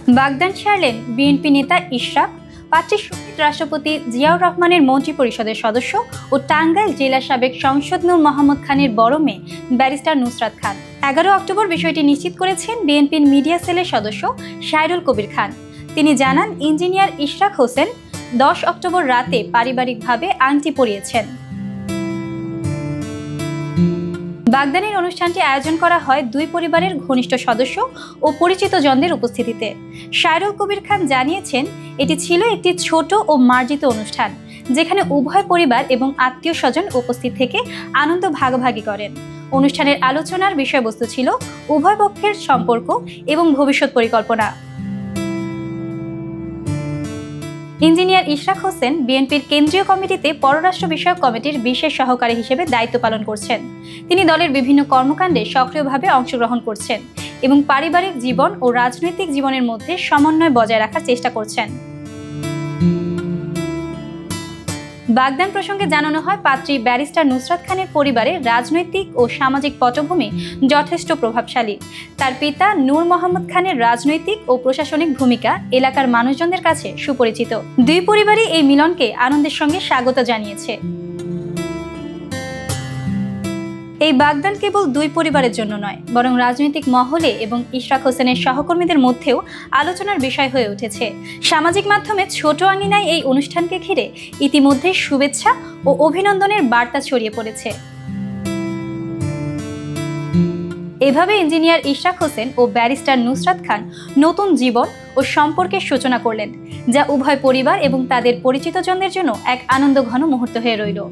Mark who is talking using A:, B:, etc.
A: বাগদান ছাড়লেন বিএনপি নেতা ইশরাক, পাত্রী শহীদ রাষ্ট্রপতি জিয়াউর রহমানের মন্ত্রিপরিষদের সদস্য ও টাঙ্গাইল জেলা সাবেক সংসদ নূর মোহাম্মদ খানের বড় মেয়ে ব্যারিস্টার নুসরাত খান। 11 অক্টোবর বিষয়টি নিশ্চিত করেছেন বিএনপির মিডিয়া সেলের সদস্য সাইরুল কবির খান। তিনি জানান, ইঞ্জিনিয়ার ইশরাক হোসেন 10 অক্টোবর রাতে পারিবারিকভাবে আংটি পরিয়েছেন। বাগদানের অনুষ্ঠানটি আয়োজন করা হয় দুই পরিবারের ঘনিষ্ঠ সদস্য ও পরিচিত জনদের উপস্থিতিতে। সাইরুল কবির খান জানিয়েছেন, এটি ছিল একটি ছোট ও মার্জিত অনুষ্ঠান, যেখানে উভয় পরিবার এবং আত্মীয় স্বজন উপস্থিত থেকে আনন্দ ভাগাভাগি করেন। অনুষ্ঠানের আলোচনার বিষয়বস্তু ছিল উভয় পক্ষের সম্পর্ক এবং ভবিষ্যৎ পরিকল্পনা। ইঞ্জিনিয়ার ইশরাক হোসেন বিএনপির কেন্দ্রীয় কমিটিতে পররাষ্ট্র বিষয়ক কমিটির বিশেষ সহকারী হিসেবে দায়িত্ব পালন করছেন। তিনি দলের বিভিন্ন কর্মকাণ্ডে সক্রিয়ভাবে অংশগ্রহণ করছেন এবং পারিবারিক জীবন ও রাজনৈতিক জীবনের মধ্যে সমন্বয় বজায় রাখার চেষ্টা করছেন। বাগদান প্রসঙ্গে জানানো হয়, পাত্রী ব্যারিস্টার নুসরাত খানের পরিবারের রাজনৈতিক ও সামাজিক পটভূমি যথেষ্ট প্রভাবশালী। তার পিতা নূর মোহাম্মদ খানের রাজনৈতিক ও প্রশাসনিক ভূমিকা এলাকার মানুষজনদের কাছে সুপরিচিত। দুই পরিবারই এই মিলনকে আনন্দের সঙ্গে স্বাগত জানিয়েছে। এই বাগদান কেবল দুই পরিবারের জন্য নয়, বরং রাজনৈতিক মহলে এবং ইশরাক হোসেনের সহকর্মীদের মধ্যেও আলোচনার বিষয় হয়ে উঠেছে। সামাজিক মাধ্যমে ছোট আঙিনায় এই অনুষ্ঠানকে ঘিরে ইতিমধ্যে শুভেচ্ছা ও অভিনন্দনের বার্তা ছড়িয়ে পড়েছে। এভাবে ইঞ্জিনিয়ার ইশরাক হোসেন ও ব্যারিস্টার নুসরাত খান নতুন জীবন ও সম্পর্কের সূচনা করলেন, যা উভয় পরিবার এবং তাদের পরিচিতজনদের জন্য এক আনন্দঘন মুহূর্ত হয়ে রইল।